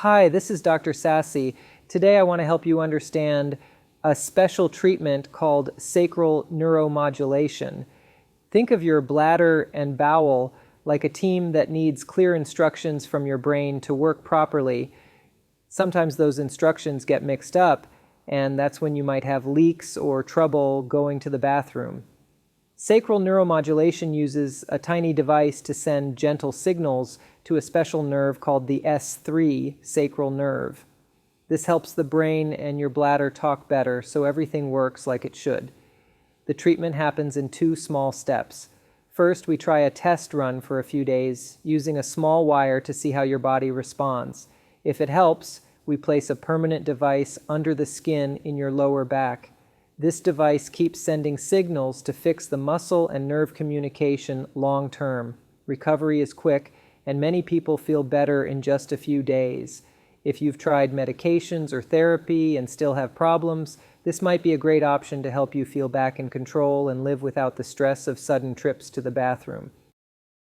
Hi, this is Dr. Sassy. Today I want to help you understand a special treatment called Sacral Neuromodulation. Think of your bladder and bowel like a team that needs clear instructions from your brain to work properly. Sometimes those instructions get mixed up, and that's when you might have leaks or trouble going to the bathroom. Sacral neuromodulation uses a tiny device to send gentle signals to a special nerve called the S3 sacral nerve. This helps the brain and your bladder talk better so everything works like it should. The treatment happens in 2 small steps. First, we try a test run for a few days using a small wire to see how your body responds. If it helps, we place a permanent device under the skin in your lower back. This device keeps sending signals to fix the muscle and nerve communication long term. Recovery is quick, and many people feel better in just a few days. If you've tried medications or therapy and still have problems, this might be a great option to help you feel back in control and live without the stress of sudden trips to the bathroom.